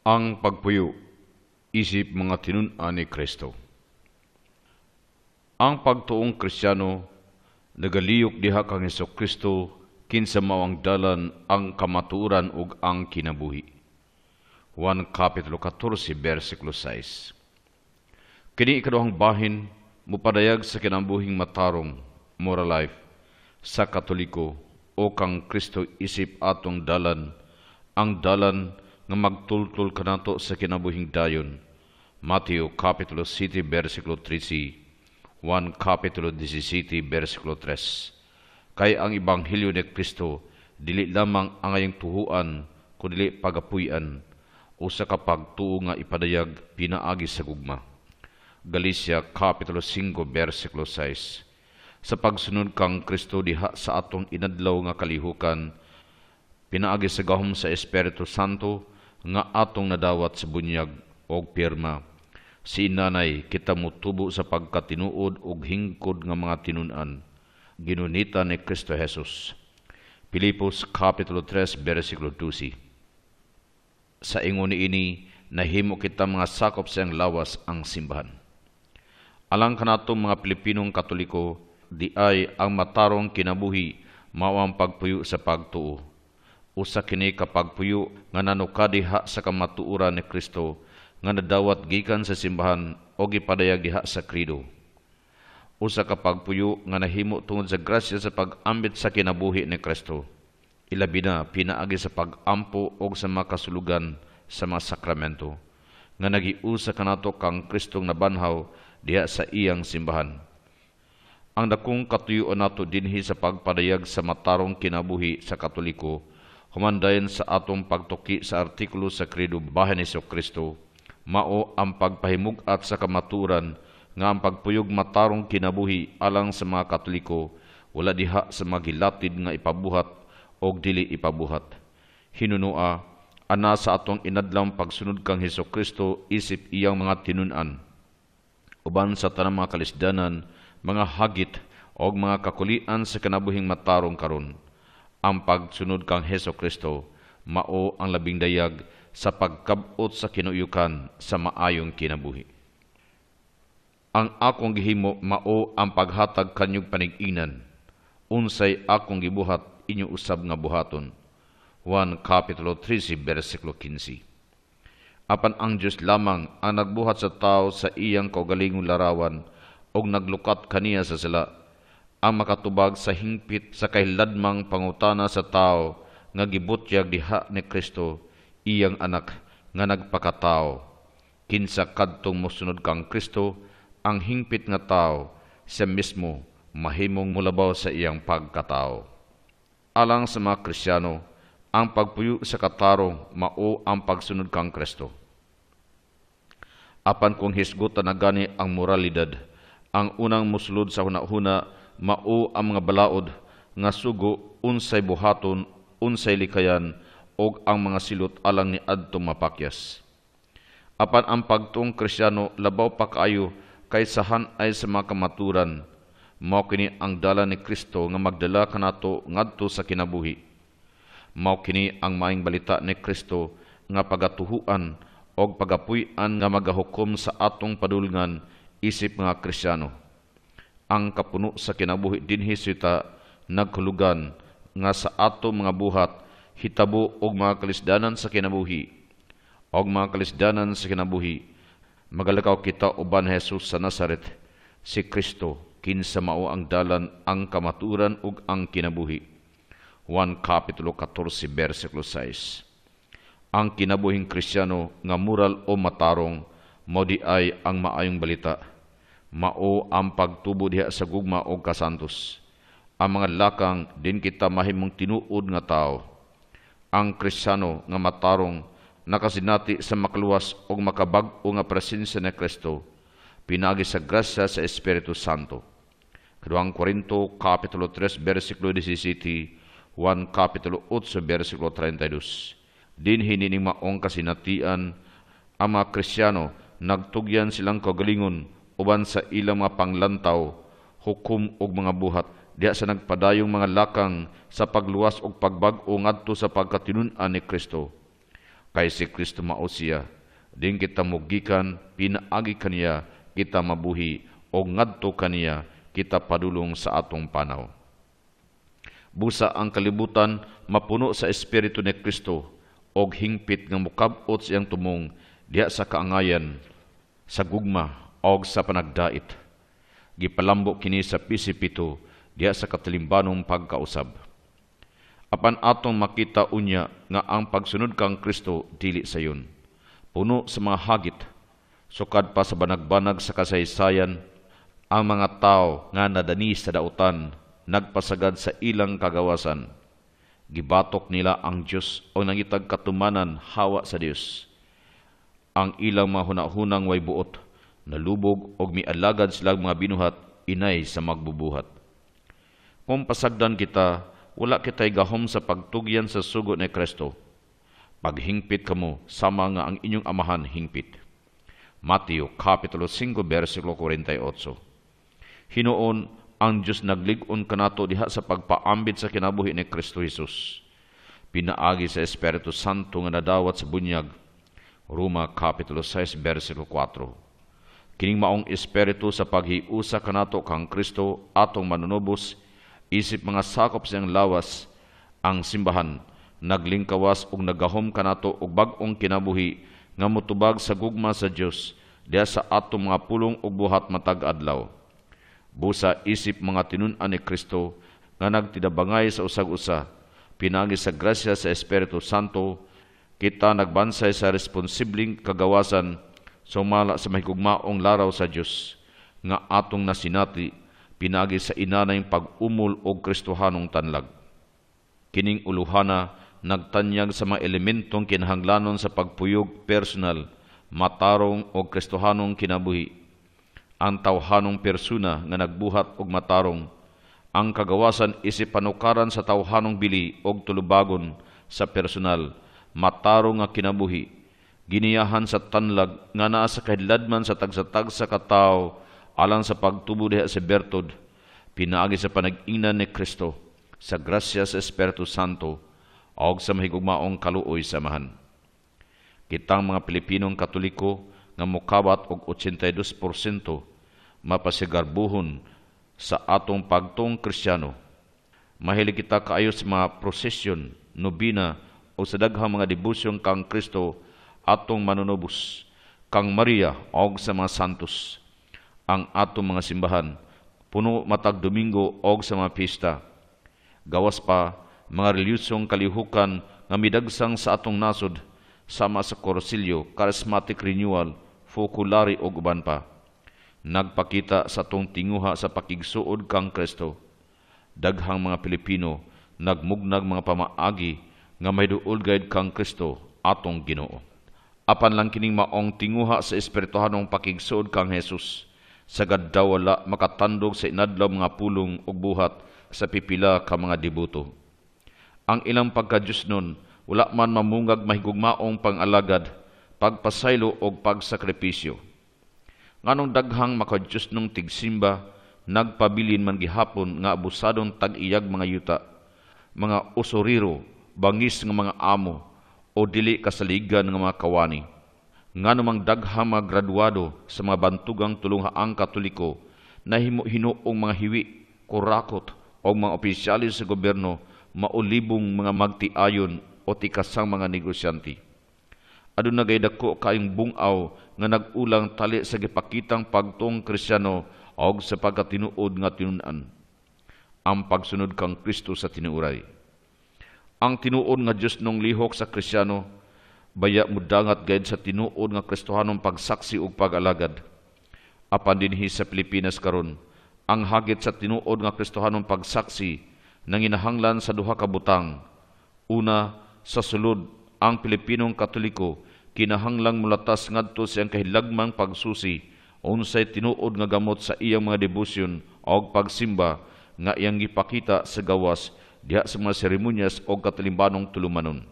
Ang pagpuyo, isip mga tinun-an ni Kristo. Ang pagtuong Kristiyano, nagaliyok diha kang Hesukristo kinsa mawang dalan ang kamaturan ug ang kinabuhi. Juan Kapitulo 14, versikulo 6. Kini ikaduhang bahin, mupadayag sa kinabuhing matarong, moral life, sa Katoliko o kang Kristo isip atong dalan, ang dalan nga magtultol kanato sa kinabuhing dayon. Mateo Kapitulo 7, versikulo 13, Juan Kapitulo 17, versikulo 3. Kay ang Ebanghelyo ni Kristo, dili lamang ang ayong tuhuan, kundi pagapuyan, o sa kapagtuo nga ipadayag pinaagi sa gugma. Galatia Kapitulo 5, versikulo 6. Sa pagsunod kang Kristo diha sa atong inadlaw nga kalihukan, pinaagi sa gahom sa Espiritu Santo, nga atong nadawat sa bunyag o pirma. Si inanay kita mutubo sa pagkatinuod o hingkod nga mga tinun-an. Ginunita ni Kristo Jesus. Pilipos Kapitulo 3, versikulo 12. Sa ingon ini, nahimo kita mga sakop sa iyang lawas ang simbahan. Alang kanatong mga Pilipinong Katoliko, di ay ang matarong kinabuhi mao ang pagpuyo sa pagtuo. Usa kini kapagpuyo nga nanukadiha sa kamatuoran ni Kristo nga nadawat gikan sa simbahan o gipadayag diha sa krido. Usa kapagpuyo nga nahimo tungod sa grasya sa pag-ambit sa kinabuhi ni Kristo. Ilabi na pinaagi sa pag-ampo o sa makasulugan sa mga sakramento nga nagiusa kanato kang Kristong nabanhaw diha sa iyang simbahan. Ang dakong katuyoan nato dinhi sa pagpadayag sa matarong kinabuhi sa Katoliko humandayon sa atong pagtuki sa artikulo sa Krido bahin ni Kristo, mao ang pagpahimug-at sa kamaturan nga ang pagpuyog matarong kinabuhi alang sa mga Katoliko wala diha sa magilatid nga ipabuhat o dili ipabuhat. Hinunua, ana sa atong inadlang pagsunod kang Kristo isip iyang mga tinun-an. Uban sa tanang mga kalisdanan, mga hagit o mga kakulian sa kinabuhing matarong karon. Ang pagsunod kang Kristo mao ang labing dayag sa pagkabot sa kinuyukan sa maayong kinabuhi. Ang akong gihimo mao ang paghatag kanyog panig-inan. Unsay akong gibuhat inyo usab nga buhaton. Juan Kapitulo 13, versikulo 15. Apan ang Dios lamang ang nagbuhat sa tao sa iyang kaugalingong larawan og naglukat kaniya sa sala, ang makatubag sa hingpit sa kahiladmang pangutana sa tao nga gibutyag diha ni Kristo, iyang anak nga nagpakatao. Kinsa kadtong mosunod kang Kristo, ang hingpit nga tao siya mismo mahimong mulabaw sa iyang pagkatao. Alang sa mga Kristiyano, ang pagpuyo sa katarong mao ang pagsunod kang Kristo. Apan kung hisgutan na gani ang moralidad, ang unang musulod sa hunahuna mao ang mga balaod nga sugo, unsay buhaton, unsay likayan og ang mga silot alang ni adtong mapakyas. Apan ang pagtuong Kristiyano labaw pa kaayo kaysa hanay sa mga kamaturan, mao kini ang dala ni Kristo nga magdala kanato ngadto sa kinabuhi. Mao kini ang maayong balita ni Kristo nga pagatuhuan og pagapuy-an nga magahukom sa atong padulngan isip mga Kristiyano. Ang kapuno sa kinabuhi dinhi suta naghulugan nga sa ato mga buhat hitabo og mga kalisdanan sa kinabuhi og mga kalisdanan sa kinabuhi magalakaw kita uban Jesus sa Nazaret, si Kristo kinsa mao ang dalan, ang kamaturan ug ang kinabuhi. Juan Kapitulo 14, versikulo 6. Ang kinabuhing Kristiyano nga moral o matarong mao di ay ang maayong balita. Mao ang pagtubo diha sa gugma o kasantos. Ang mga lakang din kita mahimong tinuod nga tao. Ang Kristiyano nga matarong nakasinati sa makaluwas o makabag-o nga presensya ni Kristo, pinagi sa grasya sa Espiritu Santo. Kaduhang Korinto Kapitulo 3, versikulo 17, Juan Kapitulo 8, versikulo 32. Dinhi nining maong kasinatian ang mga Kristiyano nagtugyan silang kagalingon uban sa ilang mga panglantaw, hukom ug mga buhat, diha sa nagpadayong mga lakang sa pagluwas og pagbag-o ngadto sa pagkatinun-an ni Kristo. Kay si Kristo mao siya, din kita mugikan, pinaagi kaniya, kita mabuhi, o ngadto kaniya, kita padulong sa atong panaw. Busa ang kalibutan mapuno sa Espiritu ni Kristo, og hingpit nga mukabot siyang tumong diha sa kaangayan, sa gugma, og sa panagdait. Gipalambo kini sa pisipito diha sa katalimbanong pagkausab. Apan atong makita unya nga ang pagsunod kang Kristo dili sayon. Puno sa mga hagit, sukad pa sa banag-banag sa kasaysayan, ang mga tao nga nadani sa dautan, nagpasagad sa ilang kagawasan. Gibatok nila ang Diyos o nangitag katumanan hawa sa Diyos. Ang ilang mga hunahunang way buot, nalubog og mialagad silang mga binuhat, inay sa magbubuhat. Kung pasagdan kita, wala kita'y gahom sa pagtugyan sa sugo ni Kristo. Paghingpit kamo, sama nga ang inyong amahan hingpit. Mateo, Kapitulo 5, versikulo 48. Hinoon, ang Diyos naglig-on kanato diha sa pagpaambit sa kinabuhi ni Kristo Jesus. Pinaagi sa Espiritu Santo nga nadawat sa bunyag. Roma, Kapitulo 6, versikulo 4. Kining maong Espiritu sa paghiusa kanato kang Kristo atong manunubos, isip mga sakop siyang lawas, ang simbahan, naglingkawas ug nagahom kanato og bag-ong kinabuhi nga motubag sa gugma sa Dios diha sa atong mga pulong ug buhat matag adlaw. Busa isip mga tinun-an ni Kristo nga nagtidabangay sa usag-usa, pinagi sa grasya sa Espiritu Santo, kita nagbansay sa responsibling kagawasan sumala sa mahigugmaong laraw sa Dios nga atong nasinati pinagi sa inanayng pag-umol og Kristohanong tanlag. Kining uluhana nagtanyag sa mga elementong kinahanglanon sa pagpuyog personal, matarong og Kristohanong kinabuhi. Ang tawhanong persona nga nagbuhat og matarong, ang kagawasan isip panukaran sa tawhanong bili og tulubagon sa personal, matarong nga kinabuhi, giniyahan sa tanlag nga naa sa kahidladman sa tagsa-tagsa ka tawo alang sa pagtubo diha sa bertod, pinaagi sa panag-ingnan ni Kristo, sa grasya sa Espiritu Santo, o sa mahigugmaong kaluoy samahan. Kitang mga Pilipinong Katoliko nga mokabat og 82% mapasigarbuhon sa atong pagtong Kristiyano. Mahilig kita kaayo sa mga prosesyon, nobina, o sa daghang mga debusyong kang Kristo atong manunubos, kang Maria o sa mga santos. Ang atong mga simbahan, puno matag Domingo o sa mga pista. Gawas pa, mga reliyosong kalihukan nga midagsang sa atong nasod, sama sa Korsilyo, Charismatic Renewal, Focolari o uban pa. Nagpakita sa atong tinguha sa pakigsuod kang Kristo. Daghang mga Pilipino, nagmugnag mga pamaagi nga may duol gayud kang Kristo atong Ginoo. Apan lang kining maong tinguha sa espirituhanong pakigsuod kang Jesus, sagad daw wala makatandog sa inadlaw mga pulong ug buhat sa pipila ka mga debuto. Ang ilang pagka-Diyos nun, wala man mamungag mahigugmaong pang-alagad, pagpasaylo o pagsakripisyo. Nganong daghang maka-Diyos nung tigsimba, nagpabilin man gihapon nga abusadong tag-iyag mga yuta, mga usuriro, bangis nga mga amo, o dili kasaligan nga mga kawani. Nga namang daghang mga graduado sa mga bantugang tulunghaang Katoliko na hinuong mga hiwi, kurakot o mga opisyalis sa gobyerno maulibong mga magtiayon o tikasang mga negosyante. Aduna gay dako kaayong bungaw nga nag-ulang tali sa gipakitang pagtong Kristiyano o sa pagkatinuod nga tinun-an. Ang pagsunod kang Kristo sa tinuuray. Ang tinuod nga Dios nung lihok sa Kristiyano, baya mudangat gayud sa tinuod nga Kristohanong pagsaksi ug pag-alagad. Apan dinhi sa Pilipinas karon, ang hagit sa tinuod nga Kristohanong pagsaksi nanginahanglan sa duha ka butang. Una, sa sulod, ang Pilipinong Katoliko kinahanglang mulatas ngadto siyang kahilagmang pagsusi unsay tinuod nga gamot sa iyang mga debosyon o pagsimba nga iyang gipakita sa gawas diha sa mga seremonyas o katalimbanong tulumanon.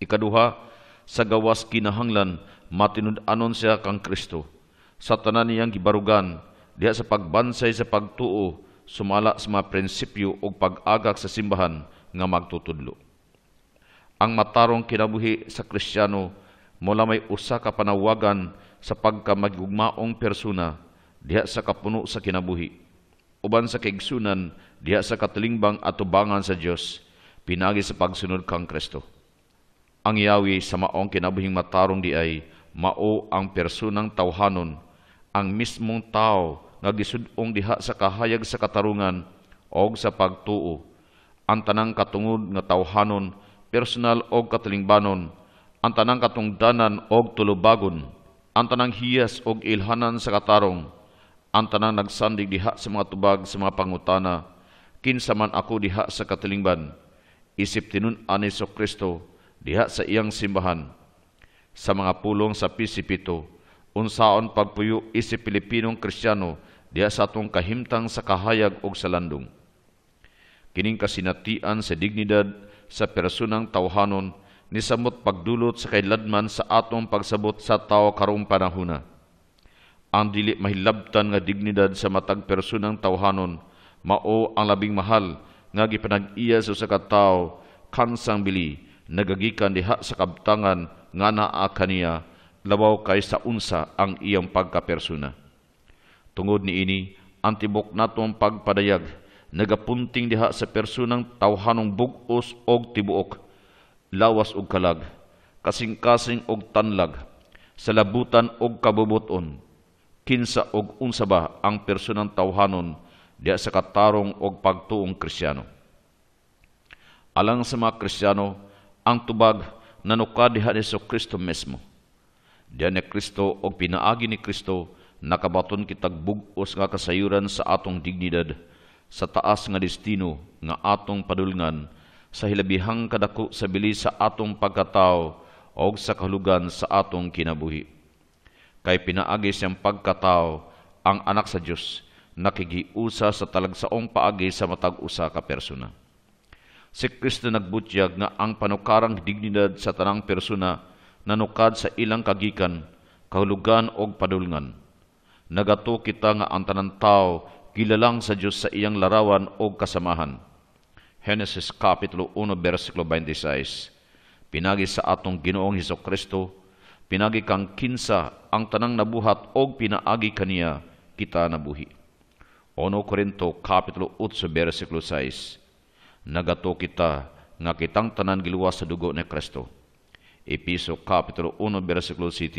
Ikaduha, sa gawas kinahanglan matinud-anon siya kang Kristo sa tanan niyang gibarugan diha sa pagbansay sa pagtuo sumala sa mga prinsipyo o pag-agak sa simbahan nga magtutudlo. ang matarong kinabuhi sa Kristiyano mula may usa ka panawagan sa pagkamagugmaong persona diha sa kapuno sa kinabuhi. Uban sa kaigsunan diha sa katilingbang atubangan sa Dios pinagi sa pagsunod kang Kristo. Ang yawi sa maong kinabuhing matarong di ay mao ang personang tawhanon, ang mismong tao nga gisud-ong diha sa kahayag sa katarungan o sa pagtuo, ang tanang katungod nga tawhanon, personal o katilingbanon, ang tanang katungdanan o tulubagon, ang tanang hiyas o ilhanan sa katarong, ang tanang nagsandig diha sa mga tubag sa mga pangutana, kinsa man ako diha sa katilingban, isip tinun-an ni Kristo diha sa iyang simbahan. Sa mga pulong sa Pisipito, unsaon pagpuyo isip Pilipinong Kristiyano diha sa atong kahimtang sa kahayag o sa landong. Kining kasinatian sa dignidad sa personang tawhanon ni samot pagdulot sa kailadman sa atong pagsabot sa tao karong panahona. Ang dili mahilabtan nga dignidad sa matag personang tawhanon mao ang labing mahal nga gipanag-iya sa katao kansang bili nagagikan diha sa kabtangan nga naa kaniya labaw kay sa unsa ang iyang pagkapersona. Tungod niini, ang tibok natong pagpadayag nagapunting diha sa personang tawhanong bug-os og tibuok, lawas og kalag, kasing-kasing og tanlag, sa labutan og kabubuton, kinsa og unsa ba ang personang tawhanon diha sa katarong og pagtuong Kristiyano. Alang sa mga Kristiyano, ang tubag nanukad diha ni Kristo mismo. Diha ni Kristo og pinaagi ni Kristo nakabaton kitag bug-os nga kasayuran sa atong dignidad, sa taas nga destino nga atong padulngan, sa hilabihang kadako sa bilis sa atong pagkatao o sa kahulugan sa atong kinabuhi. Kay pinaagi siyang pagkatao ang anak sa Dios nakigiusa sa talagsaong paagi sa matag usa ka persona. Si Kristo nagbutyag nga ang panukarang dignidad sa tanang persona nanukad sa ilang kagikan, kahulugan og padulngan. Nagato kita nga ang tanang tao kilalang sa Dios sa iyang larawan o kasamahan. Genesis Kapitulo 1, versikulo 26. Pinagi sa atong Ginoong Hesukristo, pinagi kang kinsa ang tanang nabuhat o pinaagi kaniya kita nabuhi. 1 Korinto Kapitulo 8, versikulo 6. Nagato kita nga kitang tanan giluwas sa dugo ni Kristo. Episo Kapitulo 1, versikulo 7.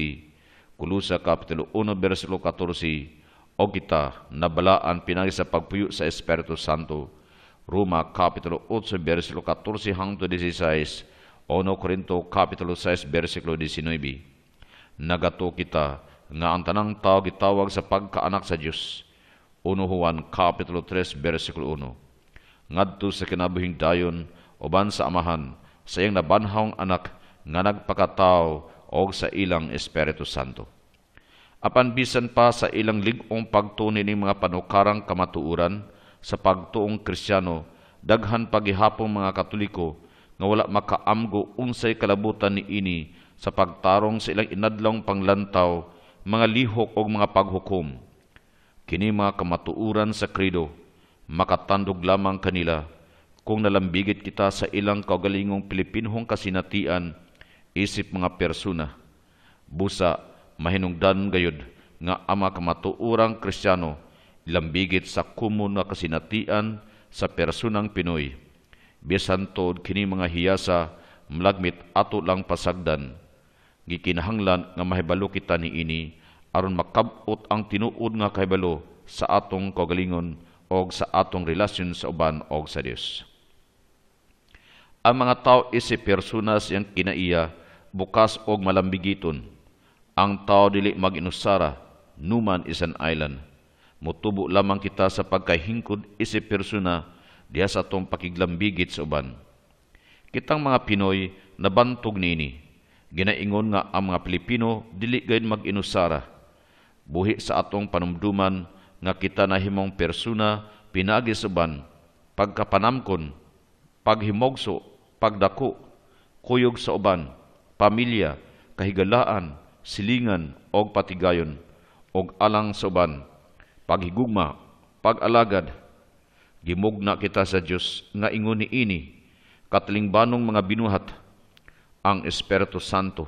Kulusa Kapitulo 1, versikulo 14, o kita nabalaan pinagi sa pagpuyo sa Espiritu Santo. Roma Kapitulo 8, versikulo 14 hangtod 16, 1 Korinto Kapitulo 6, versikulo 19. Nagato kita nga ang tanang tao gitawag sa pagkaanak sa Dios. 1 Juan Kapitulo 3, versikulo 1. Ngadto sa kinabuhing dayon, uban sa amahan, sa iyang nabanhawng anak nga nagpakatao o sa ilang Espiritu Santo. Apan bisan pa sa ilang lig-ong pagtuni ng mga panukarang kamatuuran sa pagtuong Kristiyano, daghan pagihapong mga Katoliko nga wala makaamgo unsay kalabutan ni ini sa pagtarong sa ilang inadlong panglantaw, mga lihok o mga paghukom. Kini mga kamatuuran sa krido, makatandog lamang kanila kung nalambigit kita sa ilang kaugalingong Pilipinhong kasinatian, isip mga persona. Busa, mahinungdan gayud nga ama kamatuurang Kristiyano lambigit sa kumun nga kasinatian sa personang Pinoy. Bisan tod kini mga hiyasa mlagmit ato lang pasagdan. Gikinahanglan nga mahibalo kita ni ini aron makabot ang tinuod nga kahibalo sa atong kaugalingon o sa atong relasyon sa uban o sa Dios. Ang mga tao isip persona siyang kinaiya bukas og malambigiton. Ang tao dili mag-inusara, numan is an island. Mutubo lamang kita sa pagkahingkod isip persona diha sa atong pakiglambigit sa uban. Kitang mga Pinoy nabantog niini. Ginaingon nga ang mga Pilipino dili gayud mag-inusara. Buhi sa atong panumduman nga kita nahimong persona pinagi sa uban, pagkapanamkon, paghimogso, pagdako, kuyog sa uban, pamilya, kahigalaan, silingan og patigayon, og alang sa uban, paghigugma, pag-alagad. Gimugna kita sa Dios nga ingon ni ini, katilingbanong mga binuhat, ang Espiritu Santo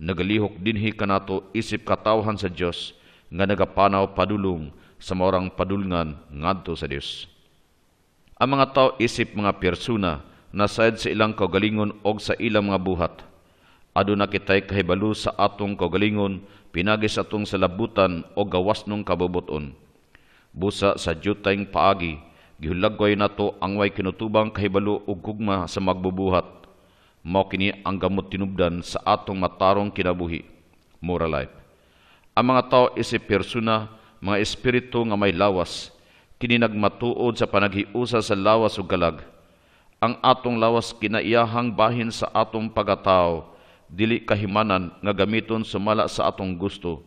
nagalihok dinhi kanato isip katawhan sa Dios nga nagapanaw padulong sa maorang padulngan ngadto sa Dios. Ang mga tao isip mga persona na sayad sa ilang kaugalingon og sa ilang mga buhat. Aduna kitay kahibalo sa atong kaugalingon pinagi sa atong salabutan o gawasnong kabubuton. Busa sa jutayng paagi, gihulagway nato ang way kinutubang kahibalo ug gugma sa magbubuhat. Mao kini ang gamot tinubdan sa atong matarong kinabuhi, moral life. Ang mga tao isip persona, mga espiritu nga may lawas, kini nagmatuod sa panaghiusa sa lawas ug kalag. Ang atong lawas kinaiyahang bahin sa atong pagkatao, dili kahimanan nga gamiton sumala sa atong gusto.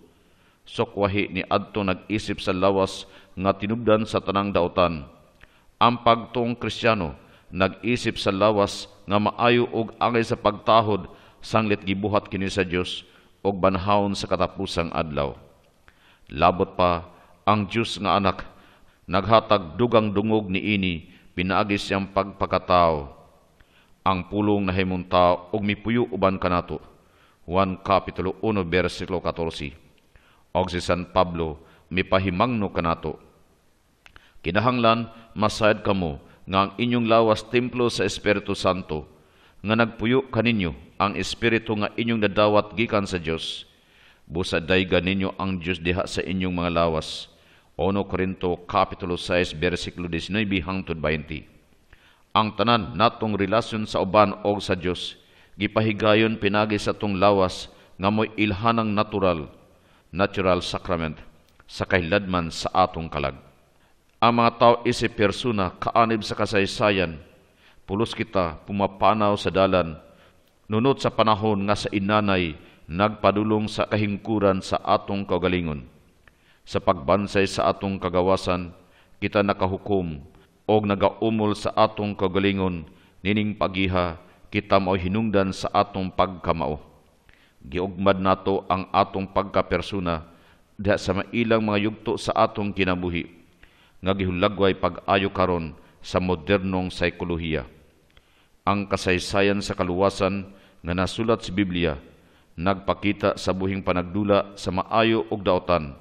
Sokwahi ni adto nag-isip sa lawas nga tinubdan sa tanang daotan. Ang pagtong Kristiyano nag-isip sa lawas nga maayo og angay sa pagtahod sanglit gibuhat kini sa Dios og banhawon sa katapusang adlaw. Labot pa ang Dios nga anak naghatag dugang dungog niini pinaagi siyang pagpakatao. Ang pulong na himunta og mipuyo uban kanato. Juan Kapitulo 1 versikulo 14. Og si San Pablo mipahimangno kanato. Kinahanglan masayad kamo nga ang inyong lawas templo sa Espiritu Santo nga nagpuyo kaninyo ang espiritu nga inyong nadawat gikan sa Dios. Busa daygan ninyo ang Dios diha sa inyong mga lawas. 1 Korinto Kapitulo 6 versikulo 19 hangtod 20. Ang tanan natong relasyon sa uban o sa Dios gipahigayon pinagi sa tong lawas nga mo'y ilhanang natural sacrament sa kahiladman sa atong kalag. Ang mga tao isip persona kaanib sa kasaysayan, pulos kita pumapanaw sa dalan, nunot sa panahon nga sa inanay nagpadulong sa kahingkuran sa atong kaugalingon. Sa pagbansay sa atong kagawasan, kita nakahukom og nagaumol sa atong kaugalingon, nining pagiha kita mao hinungdan sa atong pagkamao. Giugmad nato ang atong pagkapersona diha sa mailang mga yugto sa atong kinabuhi nga gihulagway pag-ayo karon sa modernong saykolohiya. Ang kasaysayan sa kaluwasan nga nasulat sa Biblia nagpakita sa buhing panagdula sa maayo ug daotan,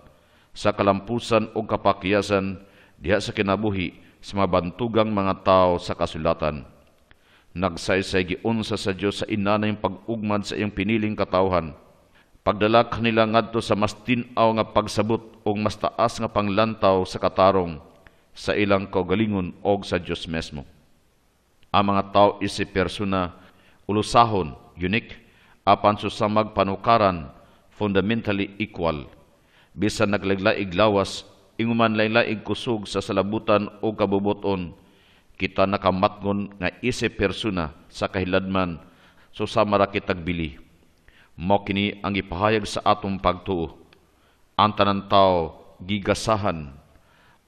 sa kalampusan ug kapakiyasan diha sa kinabuhi sa mabantugang mga tao sa kasulatan. Nagsaysay giunsa sa Dios sa inanay pag-ugmad sa iyang piniling katawhan. Pagdala kanila ngadto sa mas tin-aw nga pagsabot ug mas taas nga panglantaw sa katarong sa ilang kaugalingon og sa Dios mesmo. Ang mga tao isip persona ulusahon, unique, apan susamag panukaran, fundamentally equal. Bisan naglaglaig lawas, inguman laylaig kusog sa salabutan o kabubuton, kita nakamatngon nga isip persona sa kahiladman susama ra kitag bili. Mao kini ang ipahayag sa atong pagtuo. Ang tanan tawo gigasahan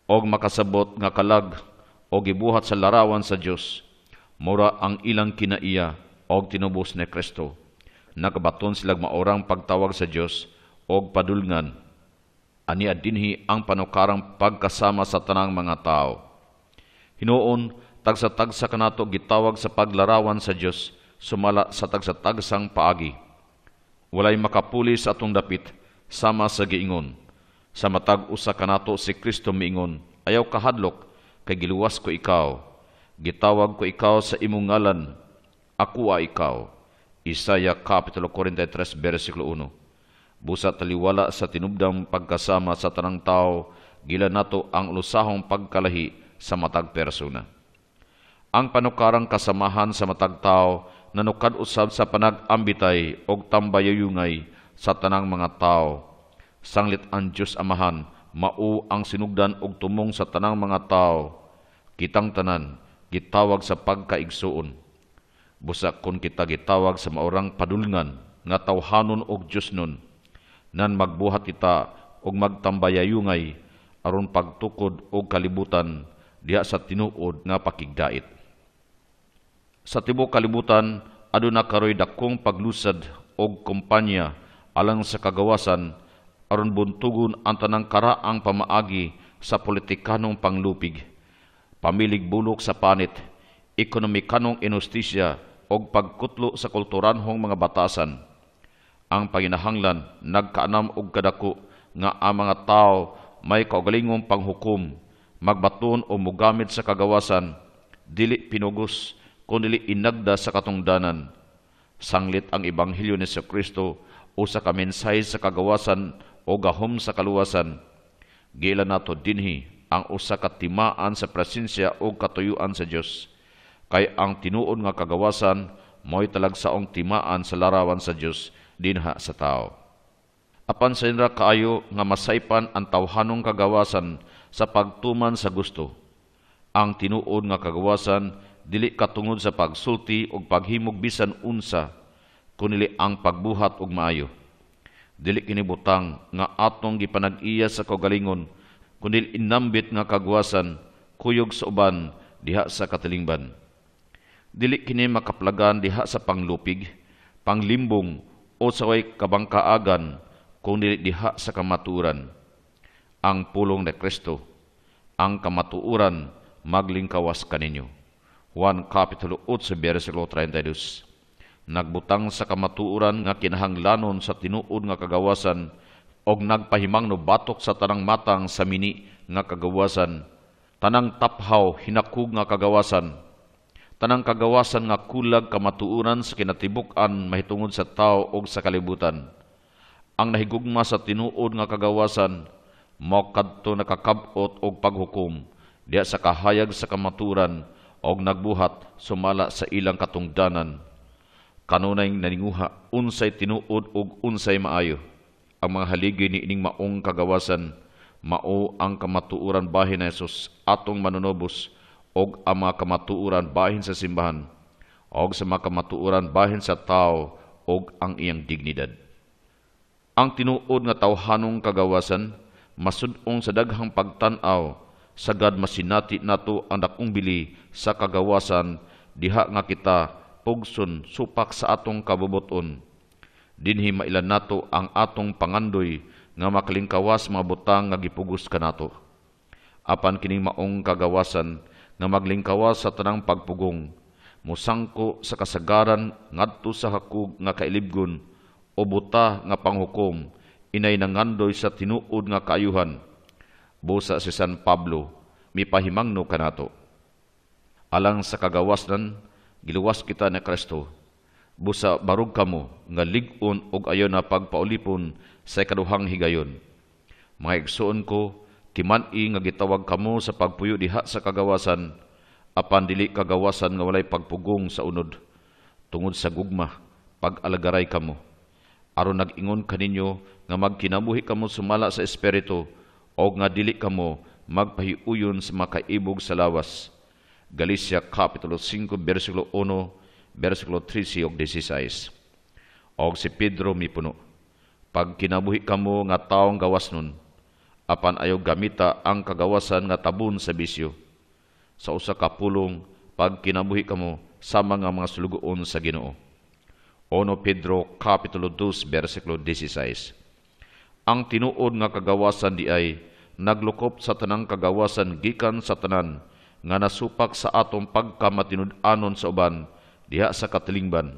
og makasabot nga kalag o gibuhat sa larawan sa Dios. Mura ang ilang kinaiya og tinubos ni Kristo. Nakabaton silang maorang pagtawag sa Dios og padulngan. Ania dinhi ang panukarang pagkasama sa tanang mga tao. Hinuon, tagsa-tagsa kanato gitawag sa paglarawan sa Dios sumala sa tagsa-tagsang paagi. Walay makapuli sa atong dapit sama sa giingon. Sa matag usa kanato si Kristo miingon, ayaw kahadlok kay giluwas ko ikaw. Gitawag ko ikaw sa imong ngalan. Ako ikaw. Isaya Kapitulo 43 versikulo 1. Busa taliwala sa tinubdang pagkasama sa tanang tao, gila nato ang lusahong pagkalahi sa matag persona. Ang panukarang kasamahan sa matag tao nanukad usab sa panag-ambitay og tambayayungay sa tanang mga tao. Sanglit ang Dios Amahan, mao ang sinugdan og tumong sa tanang mga tao. Kitang tanan gitawag sa pagkaigsuon. Busa kun kita gitawag sa maorang padulngan nga tawhanon og Dios nun, nan magbuhat kita og magtambayayungay aron pagtukod og kalibutan diha sa tinuod nga pakigdait. Sa tibuok kalibutan aduna karoy dakong paglusad og kumpanya alang sa kagawasan aron buntugon ang tanang karaang pamaagi sa politikanong panglupig, pamilig bulok sa panit, ekonomikanong inustisya og pagkutlo sa kulturanhong mga batasan. Ang panginahanglan nagkaanam og kadako nga ang mga tao may kaugalingong panghukom, magbaton o mugamit sa kagawasan, dili pinugos kundi inagda sa katungdanan. Sanglit ang Ebanghelyo ni Kristo o sa kamensahe sa kagawasan o gahom sa kaluwasan. Giila nato dinhi ang usa ka timaan sa presensya o katuyuan sa Dios. Kay ang tinuod nga kagawasan mo'y talagsaong timaan sa larawan sa Dios dinha sa tao. Apan sa inra kaayo nga masaypan ang tawhanong kagawasan sa pagtuman sa gusto. Ang tinuod nga kagawasan dili katungod sa pagsulti og paghimog bisan unsa, kundi ang pagbuhat og maayo. Dili kini butang nga atong gipanag-iya sa kaugalingon, kundi inambit nga kagawasan kuyog sa uban diha sa katilingban. Dili kini makaplagan diha sa panglupig, panglimbong o sa way kabangkaagan, kundi diha sa kamaturan. Ang pulong ni Kristo, ang kamatuuran maglingkawas kaninyo. Juan Kapitulo 8, versikulo 32. Nagbutang sa kamatuuran nga kinahanglanon sa tinuod nga kagawasan og nagpahimangno batok sa tanang matang sa mini nga kagawasan, tanang taphaw hinakug nga kagawasan, tanang kagawasan nga kulag kamatuuran sa kinatibuk-an mahitungod sa tao og sa kalibutan. Ang nahigugma sa tinuod nga kagawasan mao kadto nakakab-ot og paghukom diha sa kahayag sa kamaturan og nagbuhat sumala sa ilang katungdanan. Kanunay naninguha unsay tinuod ug unsay maayo. Ang mga haligi ni ining maong kagawasan mao ang kamatuuran bahin ni Jesus atong manunobos og ang mga kamatuuran bahin sa simbahan og sa mga kamatuuran bahin sa tao og ang iyang dignidad. Ang tinuod nga tawhanong kagawasan masud-ong sa daghang pagtan-aw sagad masinati nato ang dakong bili sa kagawasan diha nga kita pugson supak sa atong kabubuton. Dinhi mailan nato ang atong pangandoy nga makalingkawas mga butang nga gipugos kanato. Apan kining maong kagawasan nga maglingkawas sa tanang pagpugong, musangko sa kasagaran ngadto sa hakog nga kailibgon o buta nga panghukom, inay nangandoy sa tinuod nga kaayuhan. Busa si San Pablo, mipahimangno kanato. Alang sa kagawasnan, giluwas kita ni Kristo. Busa barug kamo nga lig-on og ayon na pagpaulipon sa ikaduhang higayon. Mga igsuon ko, timan-i nga gitawag kamo sa pagpuyo diha sa kagawasan, apan dili kagawasan nga walay pagpugong sa unod. Tungod sa gugma, pag-alagaray kamo. Aron nag-ingon kaninyo nga magkinabuhi kamo sumala sa espiritu, o nga dili kamo magpahiuyon sa makaibog sa lawas. Galatia Kapitulo 5, versikulo 1, versikulo 13 ug 16. Og si Pedro mipuno, pag kinabuhi kamo nga taong gawasnon, apan ayaw gamita ang kagawasan nga tabun sa bisyo. Sa usa ka pulong, pag kinabuhi kamo sama nga mga sulugoon sa Ginoo. 1 Pedro Kapitulo 2, versikulo 16. Ang tinuod nga kagawasan di ay naglukop sa tanang kagawasan gikan sa tanan nga nasupak sa atong pagkamatinud-anon sa uban diha sa katilingban.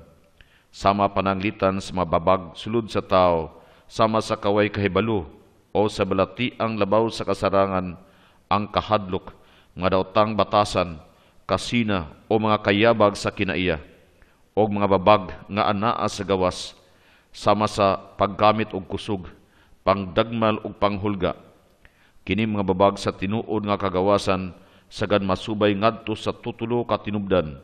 Sama pananglitan sa mababag sulod sa tao, sama sa kaway kahibalo o sa balati ang labaw sa kasarangan, ang kahadlok nga daotang batasan, kasina o mga kayabag sa kinaiya, o mga babag nga anaa sa gawas, sama sa paggamit og kusog, pangdagmal ug panghulga. Kini mga babag sa tinuod nga kagawasan sagad masubay ngadto sa tutulo ka tinubdan.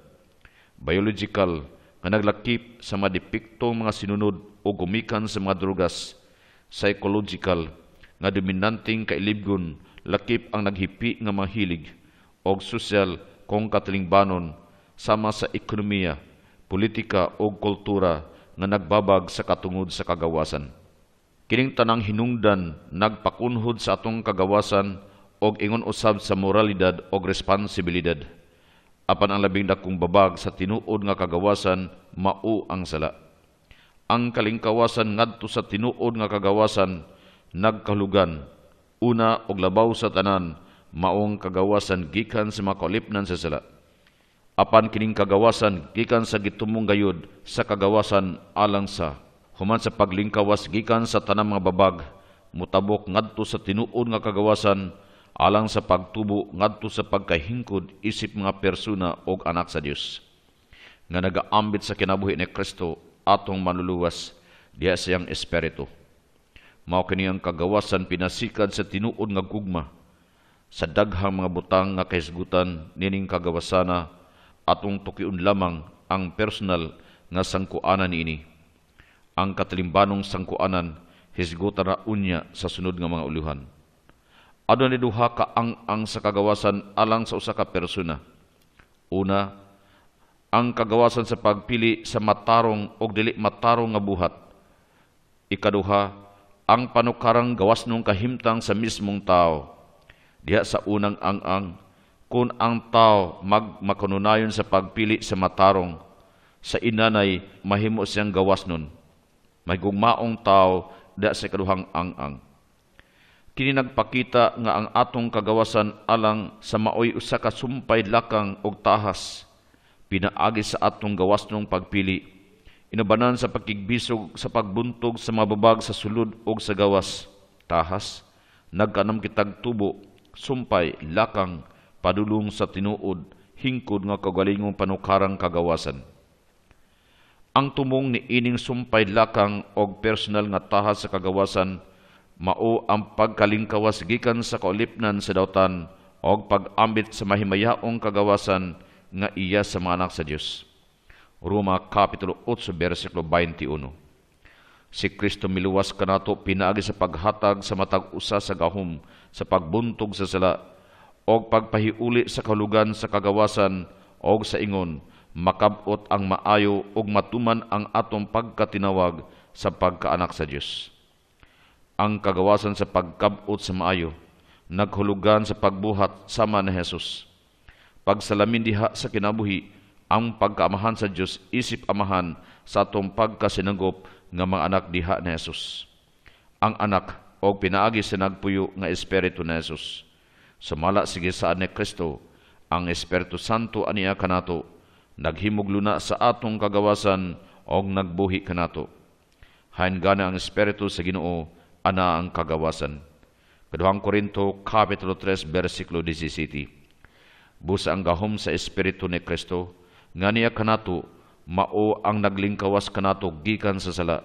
Biological nga naglakip sa madipiktong mga sinunod o gumikan sa mga drugas. Psychological nga dominanting kailibgon, lakip ang naghipi nga mga hilig. O social kung katilingbanon sama sa ekonomiya, politika o kultura nga nagbabag sa katungod sa kagawasan. Kining tanang hinungdan nagpakunhod sa atong kagawasan og ingon usab sa moralidad og responsibilidad. Apan ang labing dakong babag sa tinuod nga kagawasan mao ang sala. Ang kalingkawasan ngadto sa tinuod nga kagawasan nagkalugan. Una og labaw sa tanan maong kagawasan gikan sa makalipnan sa sala. apan kining kagawasan gikan sa gitumong gayud sa kagawasan alang sa human sa paglingkawas gikan sa tanang mga babag mutabok ngadto sa tinuod nga kagawasan alang sa pagtubo ngadto sa pagkahingkod isip mga persona og anak sa Dios nga nagaambit sa kinabuhi ni Kristo atong manluluwas diha sa iyang espiritu. Mao kini ang kagawasan pinasikad sa tinuod nga gugma sa daghang mga butang nga kahisgutan nining kagawasana atong tukiun lamang ang personal nga sangkuanan niini. Ang katalimbanong sangkuanan hisgutan ra unya sa sunod nga mga uluhan. Adunay duha ka ang sa kagawasan alang sa usa ka persona. Una, ang kagawasan sa pagpili sa matarong o dili matarong nga buhat. Ikaduha, ang panukarang gawasnong kahimtang sa mismong tao. Diha sa unang ang kung ang tao makanunayon sa pagpili sa matarong, sa inanay mahimo siyang gawasnon. May gugmaong tao diha sa ikaduhang ang. Kini nagpakita nga ang atong kagawasan alang sa maoy usa ka sumpay lakang og tahas pinaagi sa atong gawasnong pagpili inabanan sa pagkigbisog sa pagbuntog sa mga babag sa sulod og sa gawas tahas nagkanam kitag tubo sumpay lakang padulong sa tinuod hingkod nga kagalingong panukarang kagawasan. Ang tumong ni ining sumpay lakang og personal nga tahas sa kagawasan mao ang pagkalingkawas gikan sa kaulipnan sa dawtan o pag-ambit sa mahimayaong kagawasan nga iya sa mga anak sa Dios. Roma Kapitulo 8, versikulo 21. Si Kristo miluwas kanato pinaagi sa paghatag sa matag usa sa gahom sa pagbuntog sa sala o pagpahiuli sa kahulugan sa kagawasan o sa ingon makabot ang maayo ug matuman ang atong pagkatinawag sa pagkaanak sa Dios. Ang kagawasan sa pagkabot sa maayo, naghulugan sa pagbuhat sama ni Jesus. Pagsalamin diha sa kinabuhi, ang pagkaamahan sa Dios isip amahan sa atong pagkasinagop nga mga anak diha ni Jesus. Ang anak o pinaagi sa nagpuyo nga Espiritu ni Jesus. Sumala sige saan ni Kristo, ang Espiritu Santo aniya kanato, naghimog luna sa atong kagawasan o nagbuhi kanato. Hain gana ang Espiritu sa Ginoo, ana ang kagawasan. Kaduhang Korinto, Kapitulo 3, versikulo 17. Busa ang gahom sa Espiritu ni Kristo, nga niya kanato, mao ang naglingkawas kanato gikan sa sala,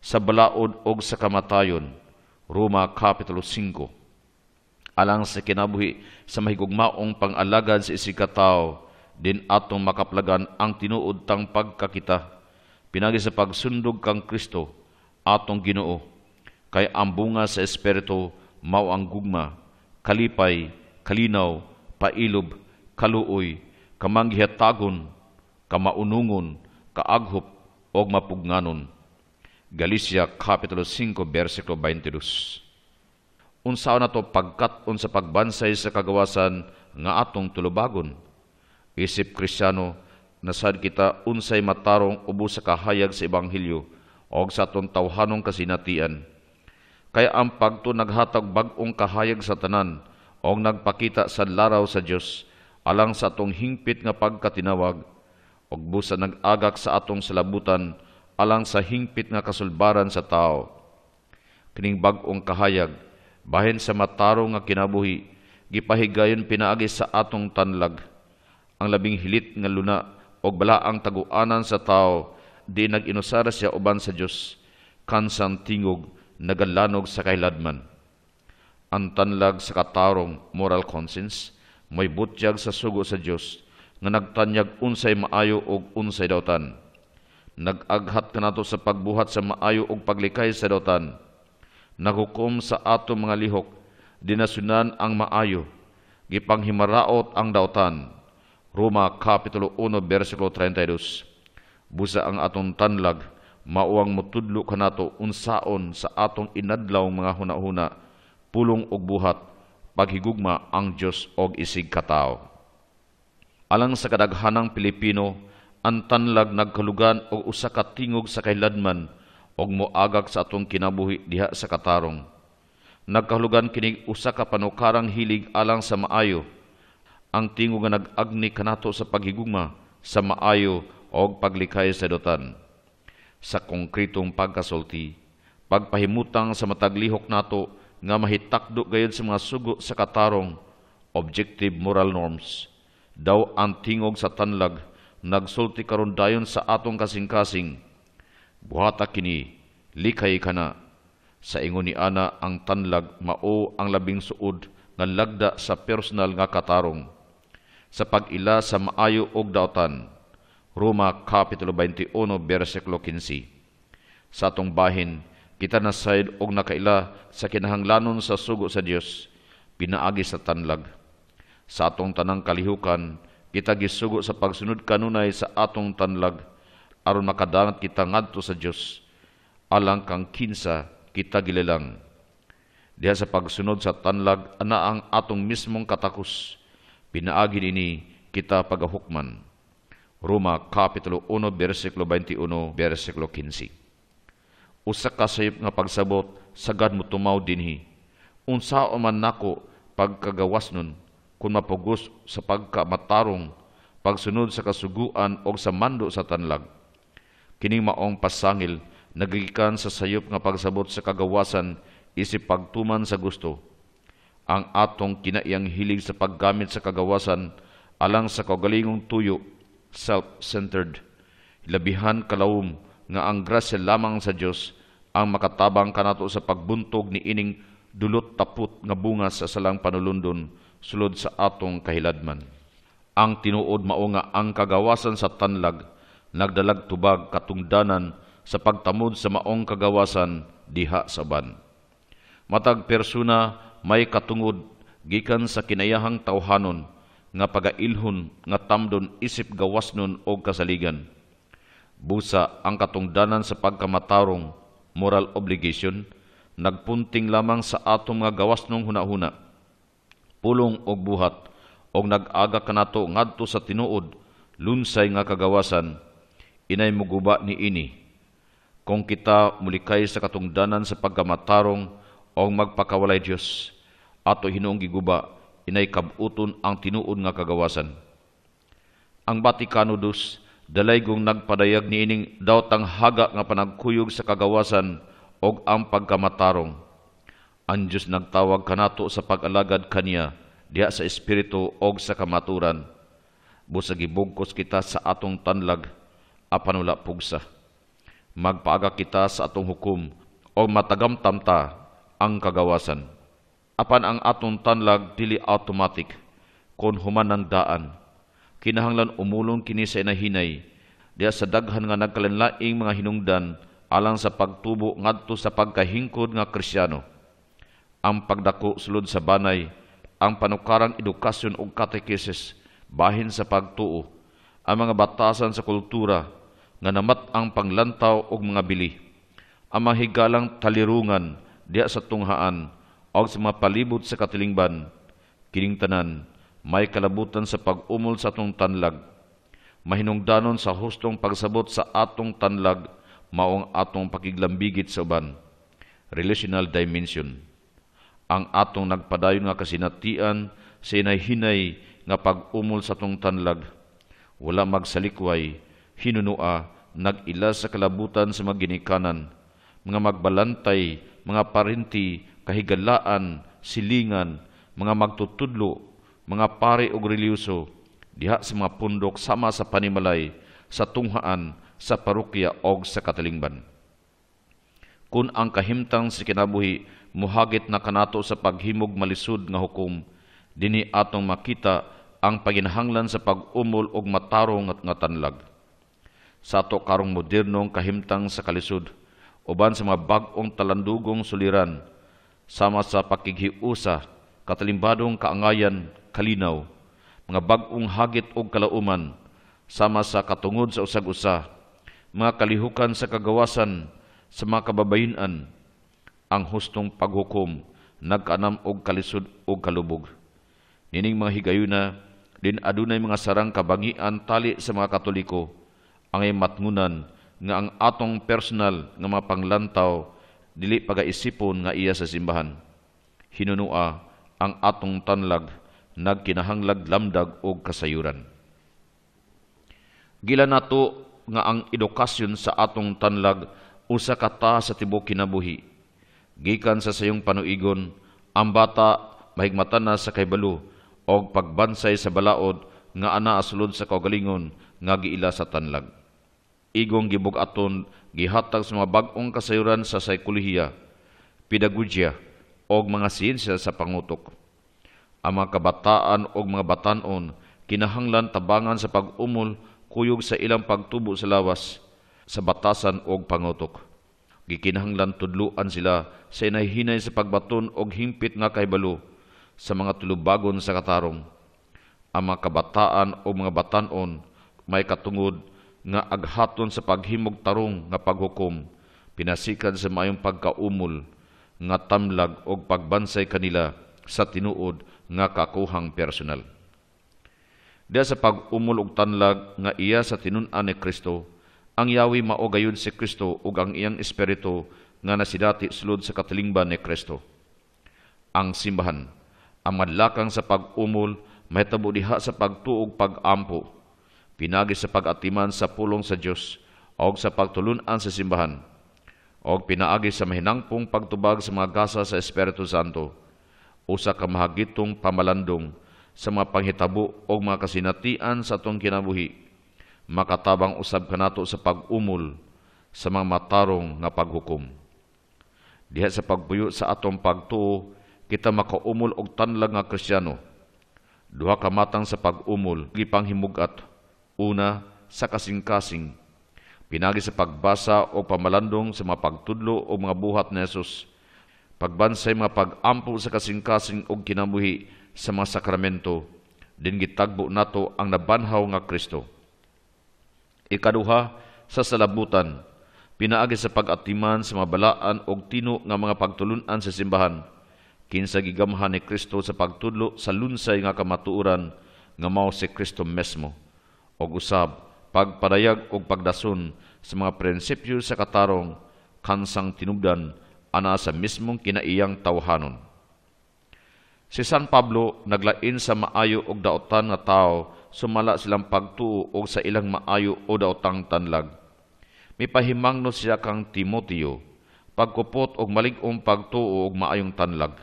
sa balaod og sa kamatayon. Roma Kapitulo 5. Alang sa kinabuhi sa mahigugmaong pang-alagad sa isikataw, din atong makaplagan ang tinuod tang pagkakita, pinagi sa pagsundog kang Kristo, atong Ginoo. Kay ang bunga sa Espiritu mao ang gugma, kalipay, kalinaw, pailob, kaluoy, kamanggihatagon, kamaunungon, kaaghop, og mapugnanon. Galatia Kapitulo 5, versikulo 22. Unsaon nato pagkat-on sa pagbansay sa kagawasan nga atong tulubagon? Isip Kristiyano, nasad kita unsay matarong ubos sa kahayag sa Ebanghelyo og sa atong tawhanong kasinatian. Kaya ang pagto naghatag bag-ong kahayag sa tanan o nagpakita sa laraw sa Dios alang sa atong hingpit nga pagkatinawag og busa nag-agak sa atong salabutan alang sa hingpit nga kasulbaran sa tao. Kining bag-ong kahayag bahin sa matarong nga kinabuhi gipahigayon pinaagi sa atong tanlag ang labing hilit nga luna og balaang taguanan sa tao di nag-inusara siya uban sa Dios kansang tingog nagalanog sa kailadman. Ang tanlag sa katarong moral conscience may butyag sa sugo sa Dios nga nagtanyag unsay maayo og unsay dawtan. Nag-aghat kanato sa pagbuhat sa maayo og paglikay sa dawtan. Naghukom sa ato mga lihok dinasunan ang maayo, gipanghimaraot ang dawtan. Roma Kapitulo 1, versikulo 32. Busa ang atong tanlag mao ang motudlo kanato unsaon sa atong inadlaw mga hunahuna, pulong og buhat, paghigugma ang Dios og isig katao. Alang sa kadaghanang Pilipino, ang tanlag nagkalugan og usa ka tingog sa kailadman og moagak sa atong kinabuhi diha sa katarong. Nagkalugan kini usa ka panukarang hilig alang sa maayo. ang tingog nga nag-agni kanato sa paghigugma sa maayo o paglikay sa dutan. Sa konkretong pagkasulti, pagpahimutang sa mataglihok nato nga mahitakdo gayud sa mga sugo sa katarong, objective moral norms, daw ang tingog sa tanlag nagsulti karon dayon sa atong kasing-kasing. Buhata kini, likay kana. Sa ingon ni ana ang tanlag mao ang labing suod nga lagda sa personal nga katarong. Sa pag-ila sa maayo og daotan. Roma Kapitulo 21, versikulo 15. Sa atong bahin, kita nasayod og nakaila sa kinahanglanon sa sugo sa Dios, pinaagi sa tanlag. Sa atong tanang kalihukan, kita gisugo sa pagsunod kanunay sa atong tanlag, aron makadangat kita ngadto sa Dios. Alang kang kinsa kita gilelang. Diha sa pagsunod sa tanlag, ana ang atong mismong katakos. Pinaagi ini kita pagahukman. Roma Kapitulo 1, versikulo 21, versikulo 15. Usa ka sayop nga pagsabot, sagad mo tumaw dinhi. Unsaon man nako pagkagawas nun, kung mapugos sa pagkamatarong, pagsunod sa kasuguan o sa mando sa tanlag. Kining maong pasangil, nagikan sa sayop nga pagsabot sa kagawasan, isip pagtuman sa gusto. Ang atong kinaiyang hilig sa paggamit sa kagawasan, alang sa kaugalingong tuyo, self-centered, labihan kalawom nga ang grasya lamang sa Dios ang makatabang kanato sa pagbuntog ni ining dulot taput nga bunga sa salang panulundon sulod sa atong kahiladman. Ang tinuod mao nga ang kagawasan sa tanlag nagdalag tubag katungdanan sa pagtamod sa maong kagawasan diha sa ban. Matag persona may katungod gikan sa kinayahang tawhanon nga pagailhon nga tamdon isip gawasnon o kasaligan. Busa ang katungdanan sa pagkamatarong, moral obligation, nagpunting lamang sa atong nga gawasnong hunahuna, pulong og buhat, og nag-aga kanato ngadto sa tinuod, lunsay nga kagawasan, inay muguba ni ini. Kung kita mulikay sa katungdanan sa pagkamatarong o magpakawalay Diyos, ato hinuong giguba, inay kabuton ang tinuod nga kagawasan. Ang Vaticano II, dalaygong nagpadayag ni ining dawtang haga nga panagkuyog sa kagawasan og ang pagkamatarong. Ang Diyos nagtawag kanato sa pag-alagad kaniya diha sa espiritu og sa kamaturan. Busa gibugkos kita sa atong tanlag, apan wala pugsa. Magpaaga kita sa atong hukom o matagamtam ta ang kagawasan. Apan ang atong tanlag dili automatic kon human ng daan. Kinahanglan umulong kini sa inahinay diha sa daghan nga nagkalanlaing mga hinungdan alang sa pagtubo ngadto sa pagkahingkod nga Kristiyano. Ang pagdako sulod sa banay, ang panukarang edukasyon ug katekesis bahin sa pagtuo, ang mga batasan sa kultura nga namat ang panglantaw og mga bili, ang mga higalang talirungan diha sa tunghaan o sa mga palibot sa katilingban, kining tanan, may kalabutan sa pag-umol sa atong tanlag. Mahinungdanon sa hustong pagsabot sa atong tanlag, maong atong pakiglambigit sa uban. Relational dimension. Ang atong nagpadayon nga kasinatian sa hinay-hinay nga pag-umol sa atong tanlag. Wala magsalikway, hinunua, nag-ila sa kalabutan sa mga ginikanan, mga magbalantay, mga parinti, kahigalaan, silingan, mga magtutudlo, mga pare og reliyoso, diha sa mga pundok sama sa panimalay, sa tunghaan, sa parokya og sa katilingban. Kung ang kahimtang sa kinabuhi muhagit na kanato sa paghimog malisud nga hukom, dini atong makita ang paginahanglan sa pag-umol og matarong nga tanlag. Sa ato karong modernong kahimtang sa kalisud, uban sa mga bag-ong talandugong suliran, sama sa pakighiusa, katalimbadong kaangayan, kalinaw, mga bag-ong hagit o kalauman, sama sa katungod sa usag-usa, mga kalihukan sa kagawasan, sa mga kababayinan, ang hustong paghukom, nagkanam og kalisod o kalubog. Nining mga higayuna, din adunay mga sarang kabangian tali sa mga Katoliko, ang matngunan nga ang atong personal nga mga panglantaw dili pagaisipon nga iya sa simbahan. Hinunua ang atong tanlag nagkinahanglag lamdag og kasayuran. Gila nato nga ang edukasyon sa atong tanlag usa ka ta sa tibuok kinabuhi. Gikan sa sayong panuigon, ang bata mahigmatan na sa kaybalo og pagbansay sa balaod nga ana asulod sa kaugalingon nga giila sa tanlag. Igong gibug-aton gihatag sa mga bag-ong kasayuran sa saykolohiya, pedagogya og mga siyensya sa pangutok. Ang mga kabataan o mga batanon kinahanglan tabangan sa pag-umol kuyog sa ilang pagtubo sa lawas, sa batasan o pangutok. Gikinahanglan tudluan sila sa inahinay sa pagbaton og himpit nga kahibalo sa mga tulubagon sa katarong. Ang mga kabataan o mga batanon may katungod nga aghaton sa paghimog tarong nga paghukom, pinasikan sa mayong pagkaumol, nga tamlag o pagbansay kanila sa tinuod nga kakuhang personal. Diya sa pag-umol og tanlag nga iya sa tinun-an ni Kristo, ang yawi mao gayon si Kristo ug ang iyang espiritu nga nasidati sulod sa katilingban ni Kristo. Ang simbahan, ang madlakang sa pag-umol, mahitabo diha sa pagtuog pag-ampo, pinagi sa pag-atiman sa pulong sa Dios o sa pagtulun-an sa simbahan, o pinaagi sa mahinangpong pagtubag sa mga gasa sa Espiritu Santo, usa ka mahagitong pamalandong sa mga panghitabo o mga kasinatian sa atong kinabuhi, makatabang usab kanato sa pag-umol sa mga matarong nga paghukom. Diha sa pagpuyo sa atong pagtuo, kita makaumol og tanlag nga Kristiyano. Duha ka matang sa pag-umol, gipanghimugat. Una, sa kasing-kasing, pinagi sa pagbasa o pamalandong sa mga pagtudlo o mga buhat ni Jesus, pagbansay mga pag-ampo sa kasing-kasing o kinabuhi sa mga sakramento, din gitagbo nato ang nabanhaw nga Kristo. Ikaduha, sa salabutan, pinaagi sa pag-atiman sa mga balaan o tino nga mga pagtulunan sa simbahan, kinsa gigamhan ni Kristo sa pagtudlo sa lunsay nga kamatuoran nga mao si Kristo mesmo, o usab, pagpadayag o pagdason sa mga prinsipyo sa katarong kansang tinubdan ana sa mismong kinaiyang tawhanon. Si San Pablo naglain sa maayo og daotan nga tao sumala silang pagtuo og sa ilang maayo o daotang tanlag. Mipahimangno siya kang Timoteo, pagkupot og malig-ong pagtuo og maayong tanlag.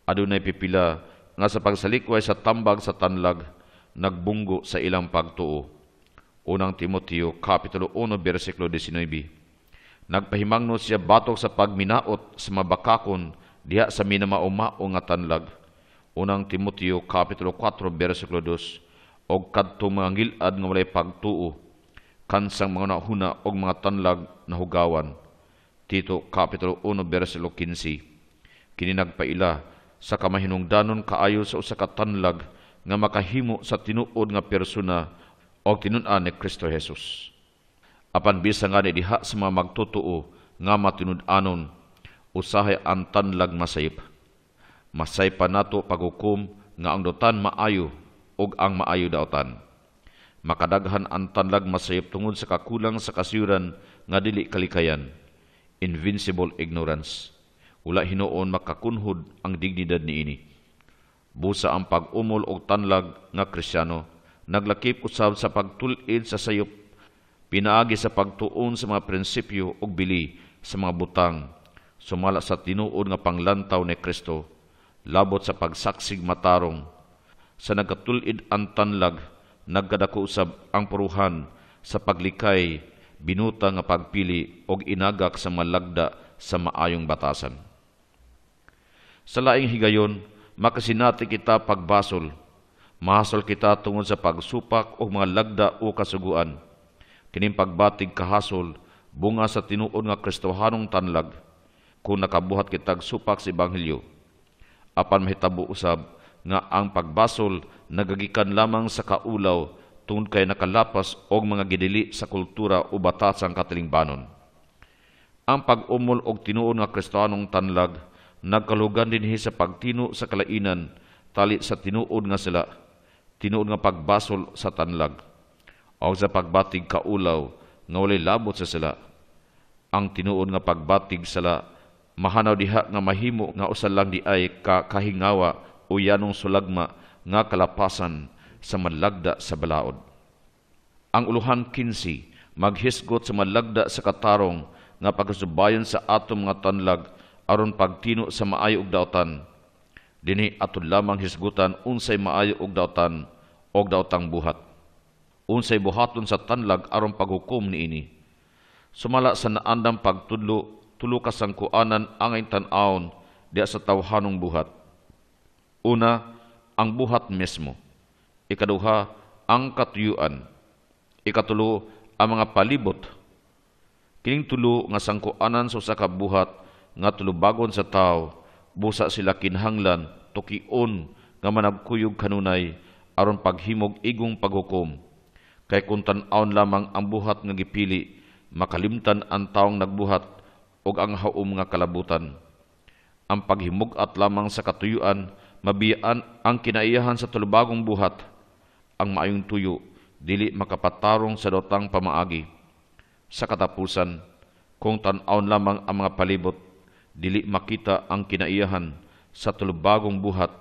Adunay pipila nga sa pagsalikway sa tambag sa tanlag, nagbunggo sa ilang pagtuo. Unang Timoteo, Kapitulo 1, versikulo 19. Nagpahimangno siya batok sa pagminaot sa mabakakon diha sa minamaumao nga tanlag. Unang Timoteo, Kapitulo 4, versikulo 2. Og kadtong mga ngilad nga walay pagtuo, kansang mga nahuna og mga tanlag na hugawan. Tito, Kapitulo 1, versikulo 15. Kini nagpaila sa kamahinungdanon kaayo sa usa ka tanlag nga makahimo sa tinuod nga persona o tinun-an ni Kristo Jesus. Apan bisa nga ni diha sa mga magtutuo nga matinud-anon, usahay ang tanlag masayip. Masay pa nato paghukom nga ang dotan maayo ug ang maayo daotan. Makadaghan ang tanlag masayip tungod sa kakulang sa kasayuran nga dili kalikayan, invincible ignorance. Wala hinuon makakunhod ang dignidad niini. Busa ang pag-umol og tanlag nga Kristiyano, naglakip usab sa pagtul-id sa sayop, pinaagi sa pagtuon sa mga prinsipyo ug bili sa mga butang, sumala sa tinuod nga panglantaw ni Kristo, labot sa pagsaksig matarong. Sa nagatul-id ang tanlag, nagkadako usab ang puruhan sa paglikay, binuta nga pagpili og inagak sa malagda sa maayong batasan. Sa laing higayon, makasinati kita pagbasol, mahasol kita tungod sa pagsupak o mga lagda o kasuguan. Kining pagbatig kahasol, bunga sa tinuod nga Kristohanong tanlag, kung nakabuhat kitag supak sa Ebanghelyo. Apan mahitabo usab nga ang pagbasol nagagikan lamang sa kaulaw tungod kay nakalapas og mga gidili sa kultura o batasang katilingbanon. Ang pag-umol og tinuod nga Kristohanong tanlag nagkalugan dinhi sa pagtino sa kalainan tali sa tinuod nga sila, tinuod nga pagbasol sa tanlag, o sa pagbatig kaulaw nga walay labot sa sila. Ang tinuod nga pagbatig sala mahanaw diha nga mahimo nga usa lang di ay kahingawa o yanong sulagma nga kalapasan sa malagda sa balaod. Ang uluhan 15 maghisgot sa malagda sa katarong nga pagkasubayon sa atong mga tanlag aron pagtino sa maayo ug daotan. Dinhi aton lamang hisgutan unsay maayo ug daotan og daotang buhat. Unsay buhaton sa tanlag aron paghukom niini. Sumala sa naandang pagtudlo, tulo ka sangkuanan angay tan-awon diya sa tawhanong buhat. Una, ang buhat mismo. Ikaduha, ang katuyuan. Ikatulo, ang mga palibot. Kining tulo nga sangkuanan sa usa ka buhat nga tulubagon sa tao, busa sila kinahanglan tukion nga managkuyog kanunay aron paghimog igong paghukom. Kay kung tan-awon lamang ang buhat nga gipili, makalimtan ang taong nagbuhat og ang haom nga kalabutan. Ang paghimug-at lamang sa katuyuan, mabiyaan ang kinaiyahan sa tulubagong buhat. Ang maayong tuyo, dili makapatarong sa daotang pamaagi. Sa katapusan, kung tan-awon lamang ang mga palibot, dili makita ang kinaiyahan sa tulubagong buhat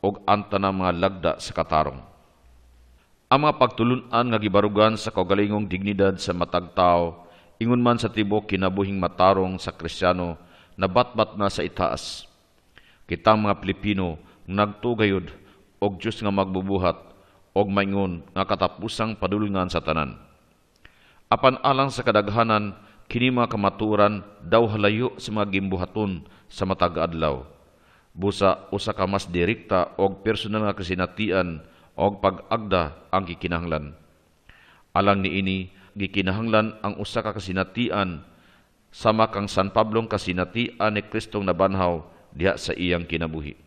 og ang tanang mga lagda sa katarong. Ang mga pagtulunan nga gibarugan sa kaugalingong dignidad sa matag tao, ingon man sa tibok kinabuhing matarong sa Kristiyano, nabatbat na sa itaas. Kitang mga Pilipino nagtugayod og Diyos nga magbubuhat og maingon nga katapusang padulungan sa tanan. Apan alang sa kadaghanan, kini mga kamaturan daw halayo sa mga gimbuhaton sa matag adlaw. Busa usa ka mas direkta og personal nga kasinatian og pag-agda ang gikinahanglan. Alang niini, gikinahanglan ang usa ka kasinatian sama kang San Pablong kasinatian ni Kristong nabanhaw diha sa iyang kinabuhi.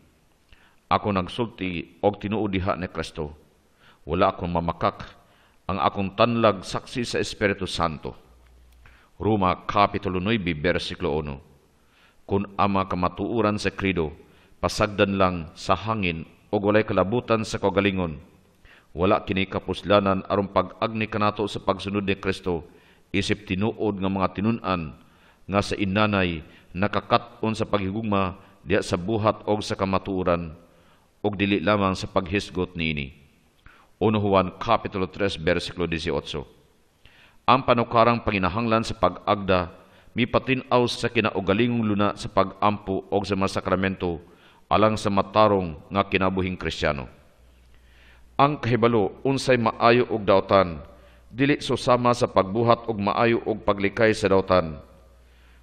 Ako nagsulti og tinuod diha ni Kristo. Wala akong mamakak, ang akong tanlag saksi sa Espiritu Santo. Roma Kapitulo 9, versikulo 1. Kung ama kamatuuran sa krido, pasagdan lang sa hangin o walay kalabutan sa kagalingon. Wala kini kapuslanan aron pag-agni kanato sa pagsunod ni Kristo, isip tinuod nga mga tinunan nga sa inanay nakakat-on sa paghigugma diya sa buhat og sa kamatuuran og dili lamang sa paghisgot niini. 1 Juan Kapitulo 3, versikulo 18. Ang panukarang panginahanglan sa pag-agda, mipatinaw sa kinaugalingong luna sa pag-ampo o sa mga sakramento alang sa matarong nga kinabuhing Kristiyano. Ang kahibalo, unsay maayo og daotan, dili susama sa pagbuhat og maayo og paglikay sa daotan.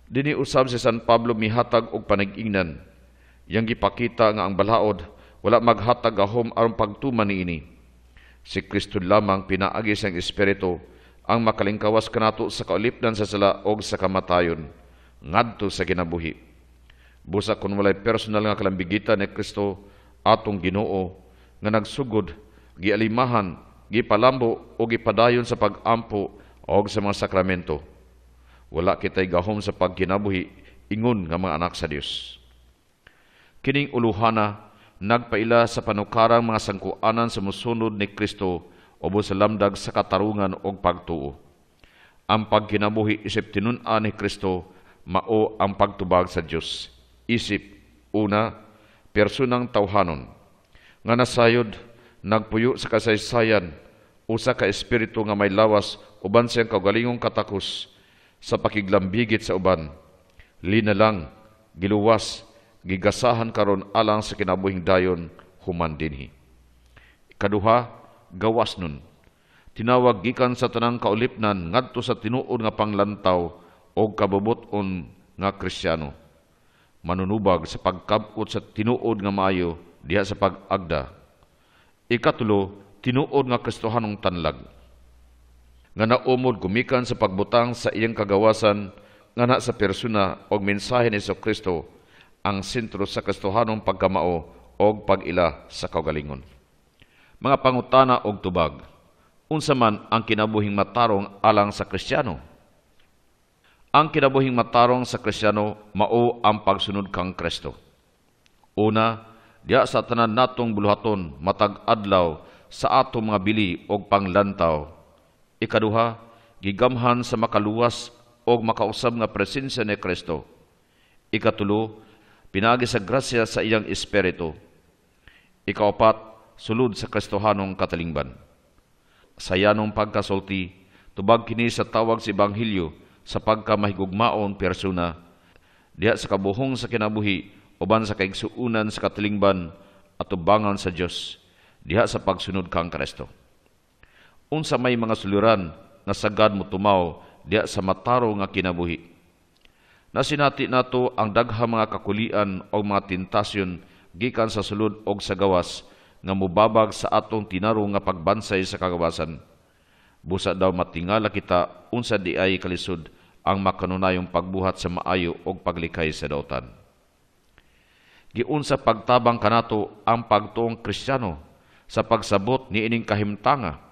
Dini usab si San Pablo mihatag og panag-ingnan. Yang gipakita nga ang balaod, wala maghatag gahom aron pagtuman niini. Si Kristo lamang pinaagi sang Espiritu ang makalingkawas kanato sa kaulipdan sa sala og sa kamatayon ngadto sa kinabuhi. Busa kun walay personal nga kalambigitan ni Kristo atong Ginoo nga nagsugod, gialimahan, gipalambo o gipadayon sa pag-ampo og sa mga sakramento. Wala kitay gahom sa pagkinabuhi ingon nga mga anak sa Dios. Kining uluhana nagpaila sa panukarang mga sangkuanan sa musunod ni Kristo o sa lamdag sa katarungan o pagtuo. Ang pagkinabuhi isip tinunan ni Kristo mao ang pagtubag sa Dios. Isip, una, personang tawhanon. Nga nasayod, nagpuyo sa kasaysayan, usa ka espiritu nga may lawas uban siyang kaugalingong katakos sa pakiglambigit sa uban. Lina lang, giluwas, gigasahan karon alang sa kinabuhing dayon human dinhi. Ikaduha, gawas nun. Tinawag gikan sa tanang kaulipnan ngadto sa tinuod nga panglantaw o kabubuton nga Kristiyano. Manunubag sa pagkabot sa tinuod nga maayo diha sa pag-agda. Ikatulo, tinuod nga Kristohanong tanlag. Nga naumod gumikan sa pagbutang sa iyang kagawasan nga na sa persona o mensahe ni Kristo ang sentro sa Kristohanong pagkamao o pag-ila sa kaugalingon. Mga pangutana og tubag, unsa man ang kinabuhing matarong alang sa Kristiyano? Ang kinabuhing matarong sa Kristiyano mao ang pagsunod kang Kristo. Una, diya sa tanan natong buluhaton matag adlaw sa atong mga bili og panglantaw. Ikaduha, gigamhan sa makaluwas og makausab nga presensya ni Kristo. Ikatulo, pinagi sa grasya sa iyang espiritu. Ikaapat, sulod sa Kristohanong katalingban. Sa yanong pagkasulti, tubag kini sa tawag sa Ebanghelyo sa pagkamahigugmaon persona, diha sa kabuhong sa kinabuhi, uban sa kaigsuunan sa katalingban at tubangan sa Dios, diha sa pagsunod kang Kristo. Unsa may mga suliran nga sagad mo tumaw diha sa mataro nga kinabuhi. Nasinati nato ang daghang mga kakulian o mga tentasyon gikan sa sulod og sa gawas nga mubabag sa atong tinaro nga pagbansay sa kagawasan. Busa daw matingala kita unsa di ay kalisod ang makanunayong pagbuhat sa maayo og paglikay sa dautan. Giunsa pagtabang kanato ang pagtuong Kristiyano sa pagsabot ni ining kahimtanga.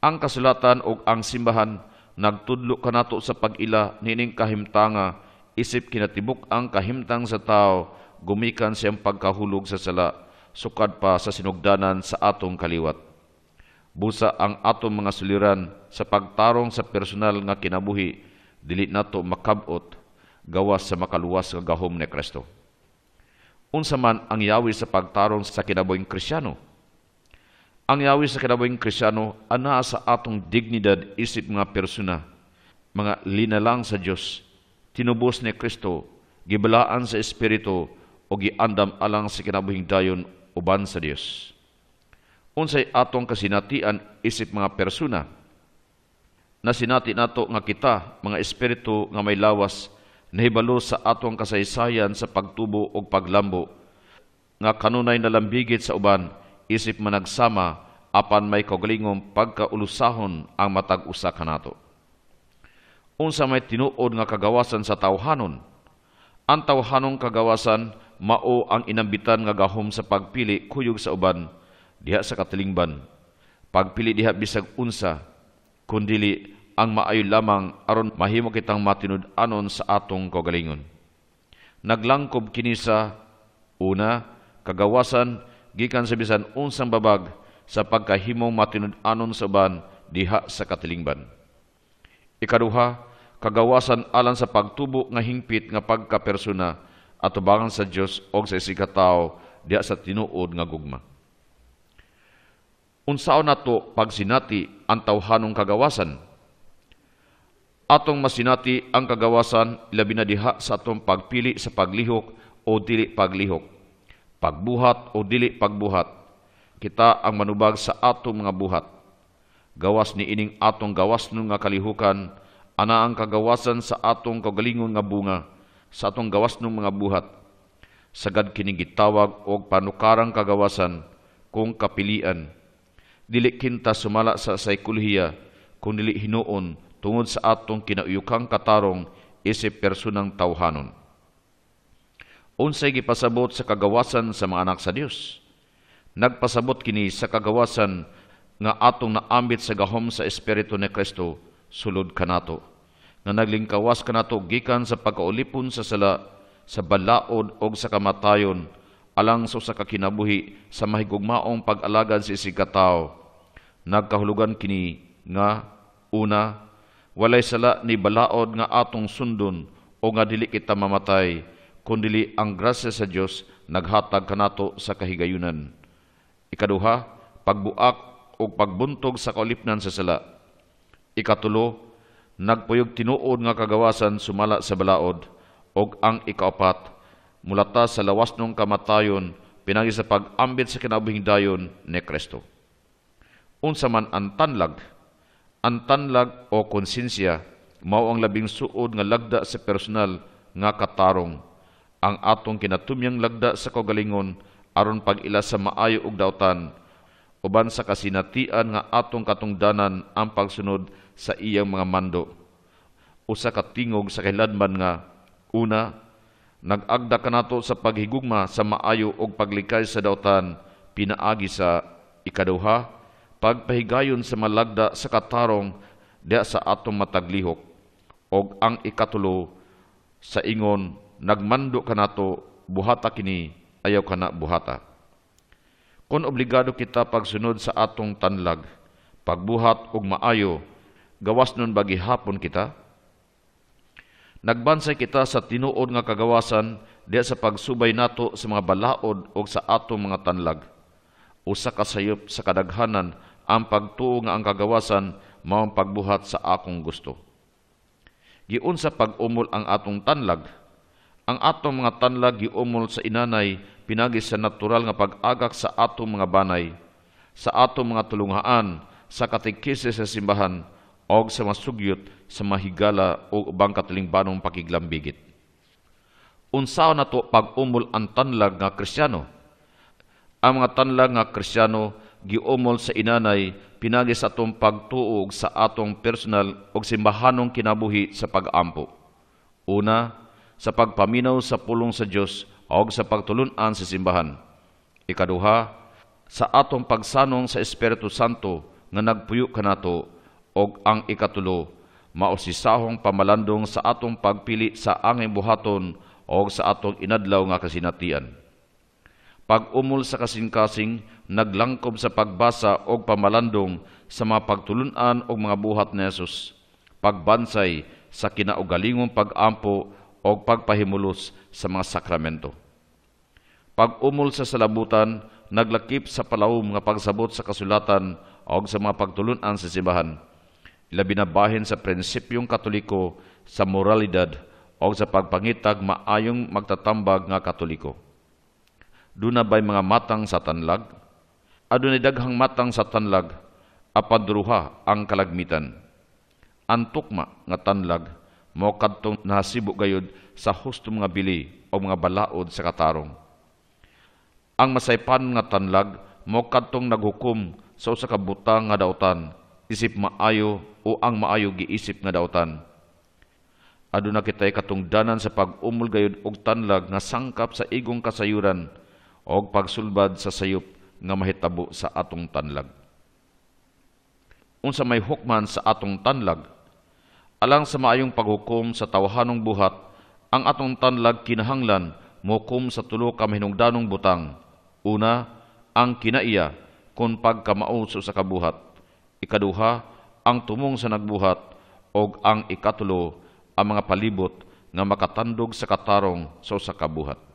Ang kasulatan ug ang simbahan nagtudlo kanato sa pag-ila nining kahimtanga, isip kinatibuk ang kahimtang sa tao gumikan siyang pagkahulog sa sala sukad pa sa sinugdanan sa atong kaliwat. Busa ang atong mga suliran sa pagtarong sa personal nga kinabuhi dili nato makab-ot gawas sa makaluwas nga gahom ni Kristo. Unsa man ang yawi sa pagtarong sa kinabuhing Kristiyano? Ang yawi sa kinabuhing Kristiyano ana sa atong dignidad isip mga persona, mga linalang sa Dios, tinubos ni Kristo, gibalaan sa Espiritu o giandam alang sa kinabuhing dayon uban sa Dios. Unsay atong kasinatian isip mga persona? Nasinati nato nga kita, mga espiritu nga may lawas, nahibalo sa atong kasaysayan sa pagtubo o paglambo, nga kanunay nalambigit sa uban, isip managsama, apan may kaugalingong pagkaulusahon ang matag-usa kanato. Unsa may tinuod nga kagawasan sa tawhanon? Ang tawhanong kagawasan, mao ang inambitan nga gahom sa pagpili kuyog sa uban, diha sa katilingban. Pagpili diha bisag unsa, kundili ang maayo lamang aron mahimo kitang matinud-anon sa atong kaugalingon. Naglangkob kini sa una, kagawasan gikan sa bisan unsang babag sa pagkahimong matinud-anon sa uban diha sa katilingban. Ikaduha, kagawasan alang sa pagtubo nga hingpit nga pagkapersona at tubangan sa Dios o sa isikatawo diha sa tinuod nga gugma. Unsaon nato pagsinati ang tawhanong kagawasan? Atong masinati ang kagawasan labi na diha sa atong pagpili sa paglihok o dili paglihok, pagbuhat o dili pagbuhat. Kita ang manubag sa atong mga buhat. Gawas ni ining atong gawasnon nga kalihukan, ana ang kagawasan sa atong kaugalingon nga bunga, sa atong gawasnong mga buhat. Sagad kining gitawag og panukarang kagawasan kung kapilian. Dili kinta sumala sa saykolohiya, kung dili hinuon tungod sa atong kinauyukang katarong isip personang tawhanon. Unsay gipasabot sa kagawasan sa mga anak sa Dios? Nagpasabot kini sa kagawasan nga atong naambit sa gahom sa Espiritu ni Kristo sulod kanato, nga naglingkawas kanato gikan sa pagkaulipon sa sala, sa balaod o sa kamatayon, alang sa kakinabuhi sa mahigugmaong pag-alagad sa isigkatao. Nagkahulugan kini nga una, walay sala ni balaod nga atong sundon o nga dili kita mamatay, kundili ang grasya sa Dios naghatag kanato sa kahigayunan. Ikaduha, pagbuak o pagbuntog sa kaulipnan sa sala. Ikatulo, nagpuyog tinuod nga kagawasan sumala sa balaod, og ang ikaapat, mulata sa lawasnong kamatayon pinagi sa pag-ambit sa kinabuhing dayon ni Kristo. Unsa man ang tanlag o konsensya mao ang labing suod nga lagda sa personal nga katarong, ang atong kinatumyang lagda sa kaugalingon aron pag-ila sa maayo ug dautan, uban sa kasinatian nga atong katungdanan ang pagsunod sa iyang mga mando. Usa ka tingog sa kahiladman nga una, nag-agda kanato sa paghigugma sa maayo ug paglikay sa dautan pinaagi sa ikaduha, pagpahigayon sa malagda sa katarong diha sa atong mataglihok, og ang ikatulo sa ingon nagmando kanato buhata kini ayaw kana buhata. Kung obligado kita pagsunod sa atong tanlag, pagbuhat og maayo, gawas nun ba gihapon kita? Nagbansay kita sa tinuod nga kagawasan diha sa pagsubay nato sa mga balaod o sa atong mga tanlag. Usa ka sayop sa kadaghanan ang pagtuo nga ang kagawasan mao ang pagbuhat sa akong gusto. Giun sa pag-umol ang atong tanlag, ang atong mga tanlag giumol sa inanay pinagi sa natural nga pag-agak sa atong mga banay, sa atong mga tulunghaan, sa katikise sa simbahan, o sa masugyot sa mahigala o ubang katilingbanong pakiglambigit. Unsaon nato pag-umol ang tanlag nga Kristiyano? Ang mga tanlag nga Kristiyano giumol sa inanay pinagi sa atong pagtuog sa atong personal o simbahanong kinabuhi sa pag-ampo. Una, sa pagpaminaw sa pulong sa Dios o sa pagtulun-an sa simbahan. Ikaduha, sa atong pagsanong sa Espiritu Santo nga nagpuyo kanato, o ang ikatulo, mao si sahong pamalandong sa atong pagpili sa angay buhaton o sa atong inadlaw nga kasinatian. Pag-umol sa kasing-kasing, naglangkob sa pagbasa o pamalandong sa mga pagtulun-an o mga buhat ni Jesus, pagbansay sa kinaugalingong pag-ampo o pagpahimulos sa mga sakramento. Pag-umol sa salabutan, naglakip sa palawom nga pagsabot sa kasulatan o sa mga pagtulun-an sa simbahan, labi na bahin sa prinsipyong katoliko sa moralidad o sa pagpangitag maayong magtatambag nga katoliko. Duna ba'y mga matang sa tanlag? Adunay daghang matang sa tanlag, apadruha ang kalagmitan. Ang tukma nga tanlag, mao kadtong nahasibo gayud sa husto mga bili o mga balaod sa katarong. Ang masaypan nga tanlag, mao kadtong naghukom sa usa ka butang nga daotan, isip maayo o ang maayo giisip nga daotan. Aduna kitay katungdanan sa pag-umol gayud og tanlag nga sangkap sa igong kasayuran o pagsulbad sa sayop nga mahitabo sa atong tanlag. Unsa may hukman sa atong tanlag, alang sa maayong paghukom sa tawhanong buhat, ang atong tanlag kinahanglan mohukom sa tulo ka mahinungdanong butang. Una, ang kinaiya kung pagkamao sa kabuhat. Ikaduha, ang tumong sa nagbuhat, o ang ikatulo, ang mga palibot nga makatandog sa katarong sa kabuhat.